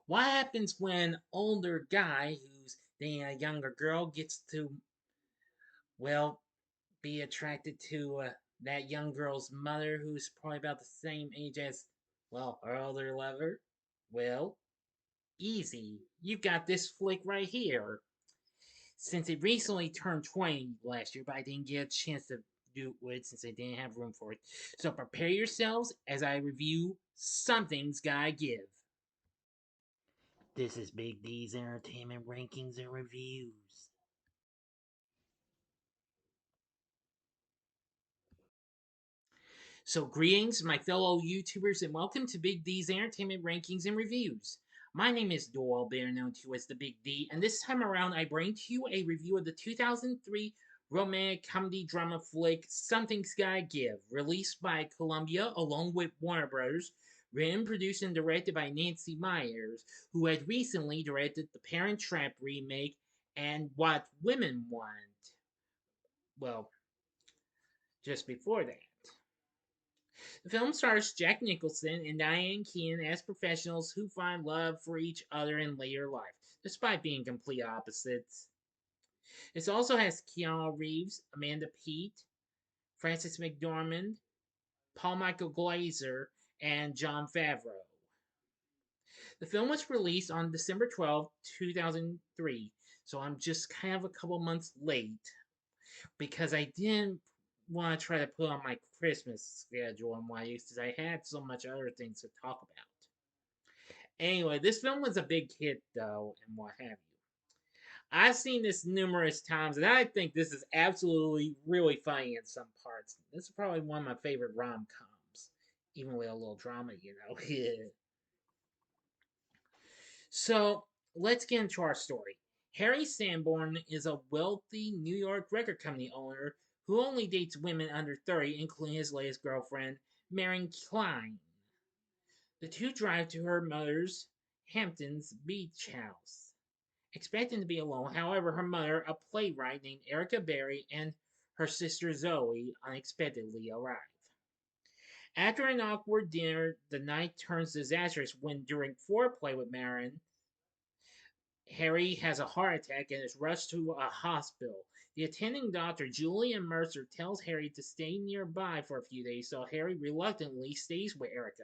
What happens when an older guy who's dating a younger girl gets to, well, be attracted to that young girl's mother who's probably about the same age as, well, her older lover? Well, easy. You got this flick right here. Since it recently turned 20 last year, but I didn't get a chance to do it since I didn't have room for it. So prepare yourselves as I review Something's Gotta Give. This is Big D's Entertainment Rankings and Reviews. So, greetings, my fellow YouTubers, and welcome to Big D's Entertainment Rankings and Reviews. My name is Doyle, better known to as the Big D, and this time around I bring to you a review of the 2003 romantic comedy drama flick Something's Gotta Give, released by Columbia along with Warner Bros., written, produced, and directed by Nancy Meyers, who had recently directed the Parent Trap remake and What Women Want. Well, just before that. The film stars Jack Nicholson and Diane Keaton as professionals who find love for each other in later life, despite being complete opposites. It also has Keanu Reeves, Amanda Peet, Frances McDormand, Paul Michael Glaser, and John Favreau. The film was released on December 12, 2003, so I'm just kind of a couple months late because I didn't want to try to put on my Christmas schedule and why because I had so much other things to talk about. Anyway, this film was a big hit though, and what have you. I've seen this numerous times, and I think this is absolutely really funny in some parts. This is probably one of my favorite rom coms, even with a little drama, you know. So let's get into our story. Harry Sanborn is a wealthy New York record company owner who only dates women under 30, including his latest girlfriend, Marion Klein. The two drive to her mother's Hamptons beach house, expecting to be alone. However, her mother, a playwright named Erica Berry, and her sister Zoe unexpectedly arrive. After an awkward dinner, the night turns disastrous when, during foreplay with Marion, Harry has a heart attack and is rushed to a hospital. The attending doctor, Julian Mercer, tells Harry to stay nearby for a few days, so Harry reluctantly stays with Erica.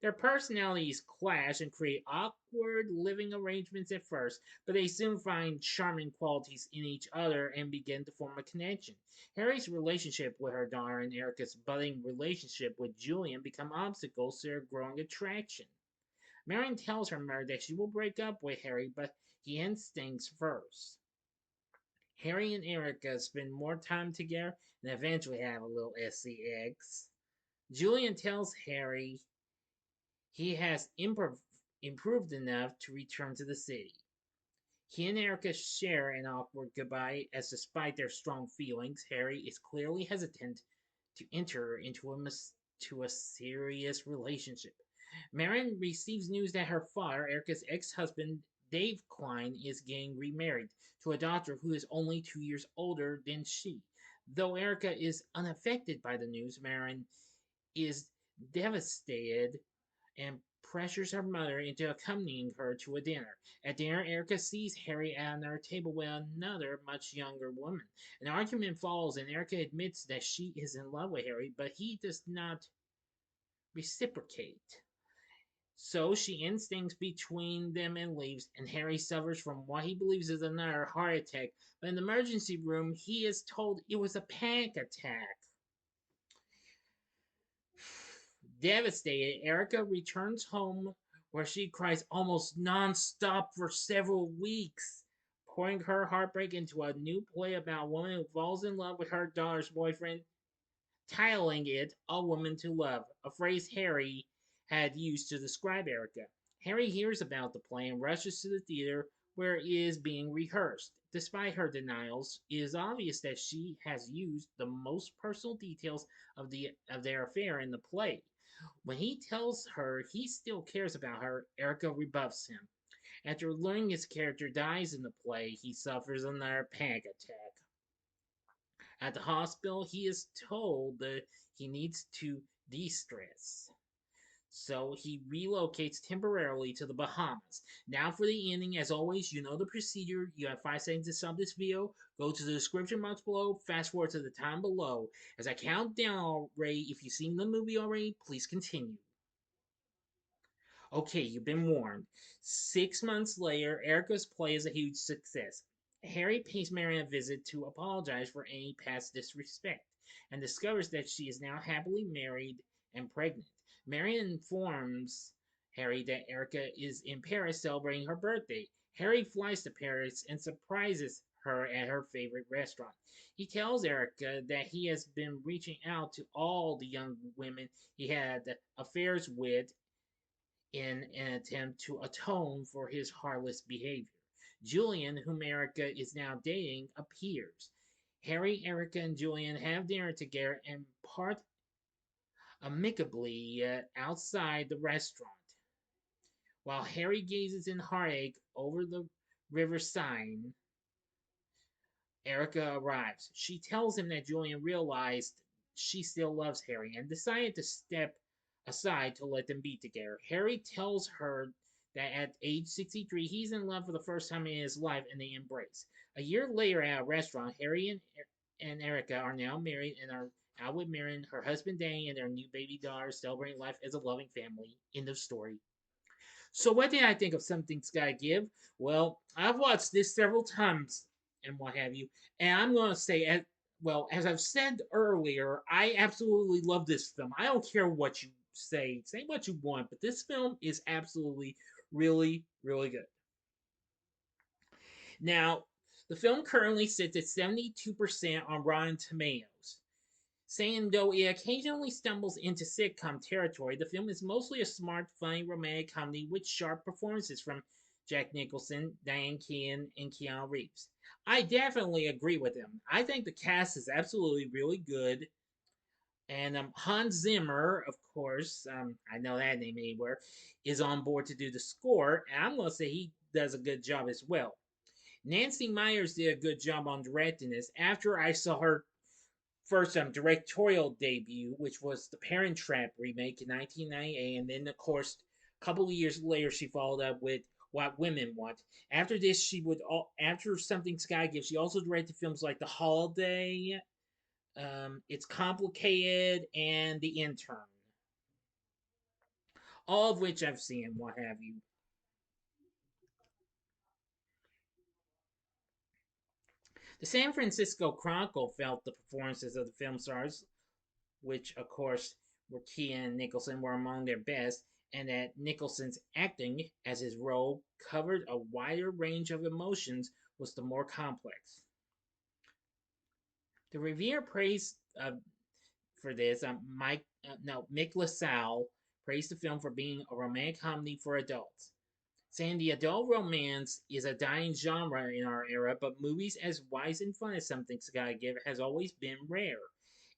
Their personalities clash and create awkward living arrangements at first, but they soon find charming qualities in each other and begin to form a connection. Harry's relationship with her daughter and Erica's budding relationship with Julian become obstacles to their growing attraction. Marion tells her mother that she will break up with Harry, but he instincts first. Harry and Erica spend more time together and eventually have a little sex. Julian tells Harry he has improved enough to return to the city. He and Erica share an awkward goodbye, as despite their strong feelings, Harry is clearly hesitant to enter to a serious relationship. Marion receives news that her father, Erica's ex-husband, Dave Klein, is getting remarried to a doctor who is only 2 years older than she. Though Erica is unaffected by the news, Marion is devastated and pressures her mother into accompanying her to a dinner. At dinner, Erica sees Harry at another table with another, much younger woman. An argument follows, and Erica admits that she is in love with Harry, but he does not reciprocate. So she ends things between them and leaves, and Harry suffers from what he believes is another heart attack. But in the emergency room, he is told it was a panic attack. Devastated, Erica returns home where she cries almost non-stop for several weeks, pouring her heartbreak into a new play about a woman who falls in love with her daughter's boyfriend, titling it A Woman to Love, a phrase Harry had used to describe Erica. Harry hears about the play and rushes to the theater where it is being rehearsed. Despite her denials, it is obvious that she has used the most personal details of their affair in the play. When he tells her he still cares about her, Erica rebuffs him. After learning his character dies in the play, he suffers another panic attack. At the hospital, he is told that he needs to de stress. So he relocates temporarily to the Bahamas. Now for the ending, as always, you know the procedure. You have 5 seconds to stop this video. Go to the description box below. Fast forward to the time below. As I count down already, if you've seen the movie already, please continue. Okay, you've been warned. 6 months later, Erica's play is a huge success. Harry pays Marion a visit to apologize for any past disrespect and discovers that she is now happily married and pregnant. Marion informs Harry that Erica is in Paris celebrating her birthday. Harry flies to Paris and surprises her at her favorite restaurant. He tells Erica that he has been reaching out to all the young women he had affairs with in an attempt to atone for his heartless behavior. Julian, whom Erica is now dating, appears. Harry, Erica, and Julian have dinner together and part amicably outside the restaurant. While Harry gazes in heartache over the river Seine, Erica arrives. She tells him that Julian realized she still loves Harry and decided to step aside to let them be together. Harry tells her that at age 63, he's in love for the first time in his life and they embrace. A year later at a restaurant, Harry and Erica are now married and are out with Marion, her husband Danny, and their new baby daughter, celebrating life as a loving family. End of story. So, what did I think of Something's Gotta Give? Well, I've watched this several times and what have you, and I'm going to say, as I've said earlier, I absolutely love this film. I don't care what you say what you want, but this film is absolutely really, really good. Now, the film currently sits at 72% on Rotten Tomatoes. Saying though it occasionally stumbles into sitcom territory, the film is mostly a smart, funny romantic comedy with sharp performances from Jack Nicholson, Diane Keaton, and Keanu Reeves. I definitely agree with them. I think the cast is absolutely really good. And Hans Zimmer, of course, I know that name anywhere, is on board to do the score, and I'm going to say he does a good job as well. Nancy Meyers did a good job on directing this. After I saw her first directorial debut, which was the Parent Trap remake in 1998, and then of course a couple of years later she followed up with What Women Want. After this, after Something Sky Gives, she also directed films like The Holiday, It's Complicated, and The Intern, all of which I've seen. What have you? The San Francisco Chronicle felt the performances of the film stars, which of course were Keaton and Nicholson, were among their best, and that Nicholson's acting as his role covered a wider range of emotions was the more complex. The reviewer praised for this, Mick LaSalle praised the film for being a romantic comedy for adults, saying the adult romance is a dying genre in our era, but movies as wise and fun as Something's Gotta Give has always been rare.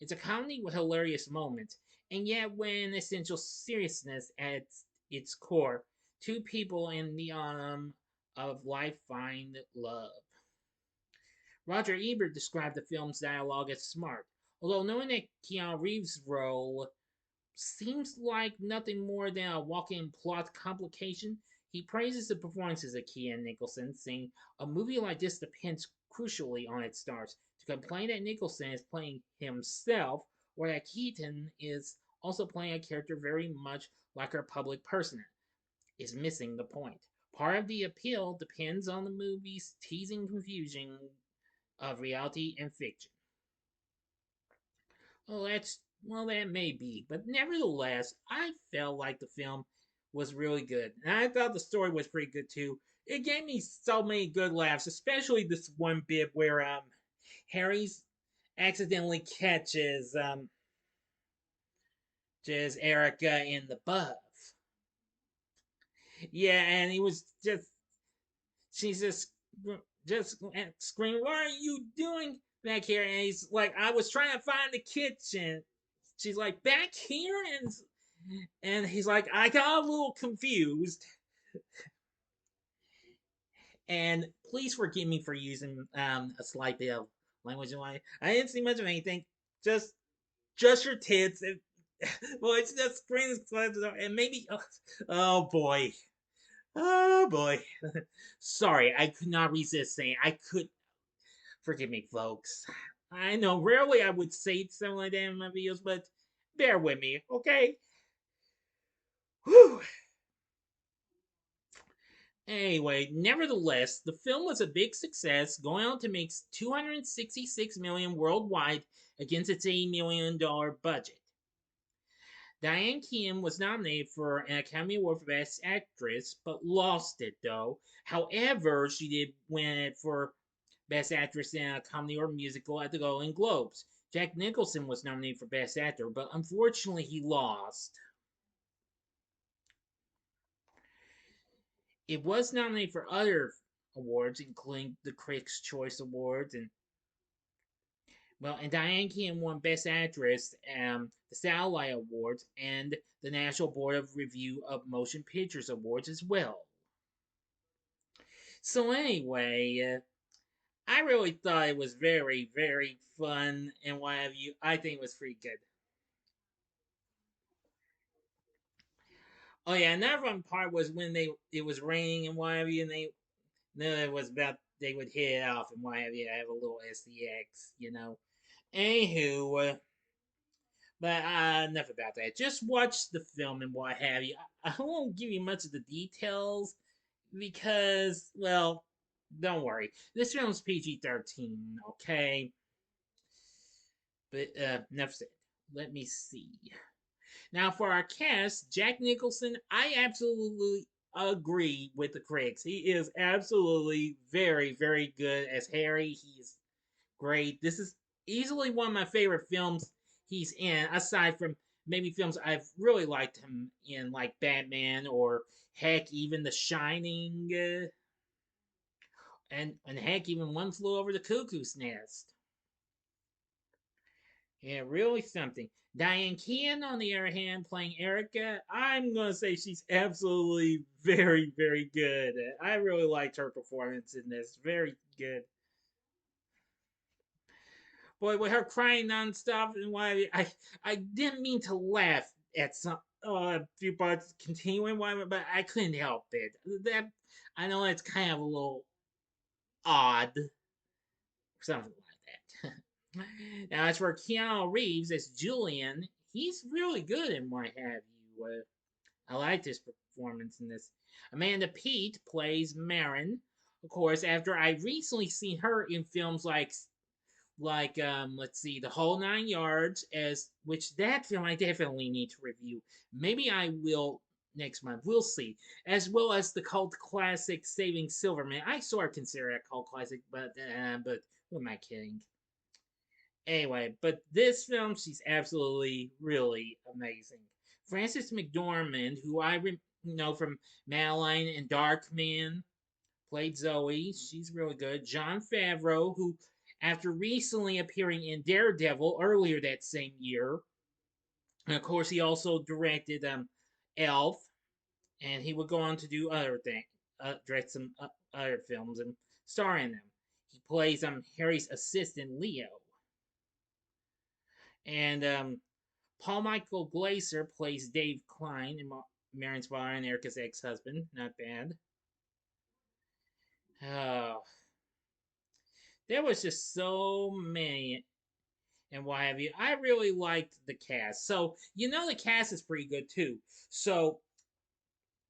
It's a comedy with hilarious moments, and yet when essential seriousness at its core, two people in the autumn of life find love. Roger Ebert described the film's dialogue as smart, although knowing that Keanu Reeves' role seems like nothing more than a walk-in plot complication. He praises the performances of Keaton Nicholson, saying a movie like this depends crucially on its stars. To complain that Nicholson is playing himself or that Keaton is also playing a character very much like our public persona is missing the point. Part of the appeal depends on the movie's teasing confusion of reality and fiction. That may be, but nevertheless, I felt like the film was really good, and I thought the story was pretty good too. It gave me so many good laughs, especially this one bit where Harry's accidentally catches just Erica in the buff. Yeah, and he was just she's just screaming, "What are you doing back here?" And he's like, "I was trying to find the kitchen." She's like, "Back here?" And he's like, "I got a little confused." And please forgive me for using a slight bit of language in my. I didn't see much of anything. Just just your tits. Well, it's just screens, and maybe. Oh boy. Oh boy. Sorry, I could not resist saying I could. Forgive me, folks. I know rarely I would say something like that in my videos, but bear with me, okay? Whew. Anyway, nevertheless, the film was a big success, going on to make 266 million worldwide against its $80 million budget. Diane Keaton was nominated for an Academy Award for Best Actress, but lost it though. However, she did win it for Best Actress in a Comedy or Musical at the Golden Globes. Jack Nicholson was nominated for Best Actor, but unfortunately he lost. It was nominated for other awards, including the Critics' Choice Awards, and Diane Keaton won Best Actress, the Satellite Awards, and the National Board of Review of Motion Pictures Awards as well. So anyway, I really thought it was very, very fun and what have you. I think it was pretty good. Oh yeah, another fun part was when it was raining and what have you, and they then it was about they would hit it off and what have you. I have a little SDX. Anywho, but enough about that. Just watch the film and what have you. I won't give you much of the details because, well, don't worry. This film's PG-13, okay? But enough said. Let me see. Now for our cast, Jack Nicholson, I absolutely agree with the critics. He is absolutely very, very good as Harry. He's great. This is easily one of my favorite films he's in, aside from maybe films I've really liked him in, like Batman or heck, even The Shining, and heck, even One Flew Over the Cuckoo's Nest. Yeah, really something. Diane Keaton, on the other hand, playing Erica, I'm gonna say she's absolutely very, very good. I really liked her performance in this. Very good. Boy, with her crying nonstop and why I didn't mean to laugh at some a few parts continuing why, but I couldn't help it. That I know it's kind of a little odd, something like that. Now, as for Keanu Reeves as Julian, he's really good in what have you. I liked his performance in this. Amanda Peet plays Marin, of course. After I recently seen her in films like let's see, The Whole Nine Yards, as which that film I definitely need to review. Maybe I will next month. We'll see. As well as the cult classic Saving Silverman. I sort of consider it a cult classic, but who am I kidding? Anyway, but this film, she's absolutely really amazing. Frances McDormand, who know from Madeline and Darkman, played Zoe. She's really good. Jon Favreau, who, after recently appearing in Daredevil earlier that same year, and of course, he also directed Elf, and he would go on to do other things, direct some other films and star in them. He plays Harry's assistant Leo, and Paul Michael Glaser plays Dave Klein, and Marin's father and Erica's ex-husband. Not bad. Oh, there was just so many and what have you. I really liked the cast. So, the cast is pretty good too. So,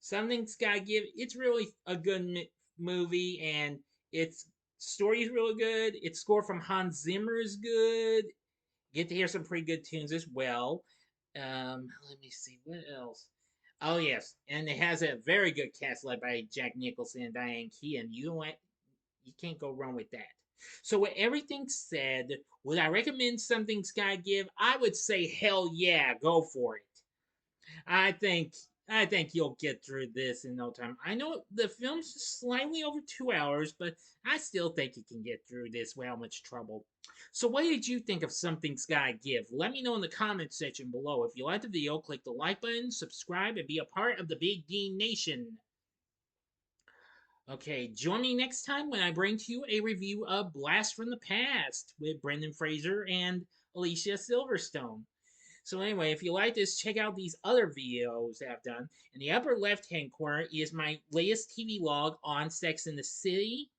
Something's Gotta Give, it's really a good movie, and its story is really good. Its score from Hans Zimmer is good. Get to hear some pretty good tunes as well. Let me see, what else? Oh, yes, and it has a very good cast led by Jack Nicholson and Diane Keaton. You can't go wrong with that. So with everything said, would I recommend Something Sky Give? I would say hell yeah, go for it. I think I think you'll get through this in no time. I know the film's slightly over 2 hours, but I still think you can get through this without much trouble. So what did you think of Something Sky Give? Let me know in the comments section below. If you liked the video, click the like button, subscribe, and be a part of the Big D Nation. Okay, join me next time when I bring to you a review of Blast from the Past with Brendan Fraser and Alicia Silverstone. So anyway, if you like this, check out these other videos that I've done. In the upper left-hand corner is my latest TV log on Sex in the City.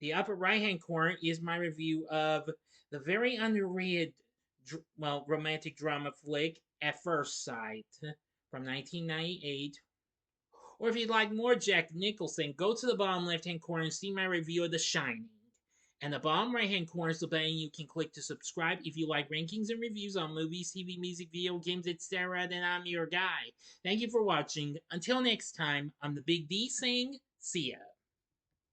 The upper right-hand corner is my review of the very underrated, romantic drama flick At First Sight from 1998. Or if you'd like more Jack Nicholson, go to the bottom left-hand corner and see my review of The Shining. And the bottom right-hand corner is the button you can click to subscribe if you like rankings and reviews on movies, TV, music, video games, etc. Then I'm your guy. Thank you for watching. Until next time, I'm the Big D saying, see ya.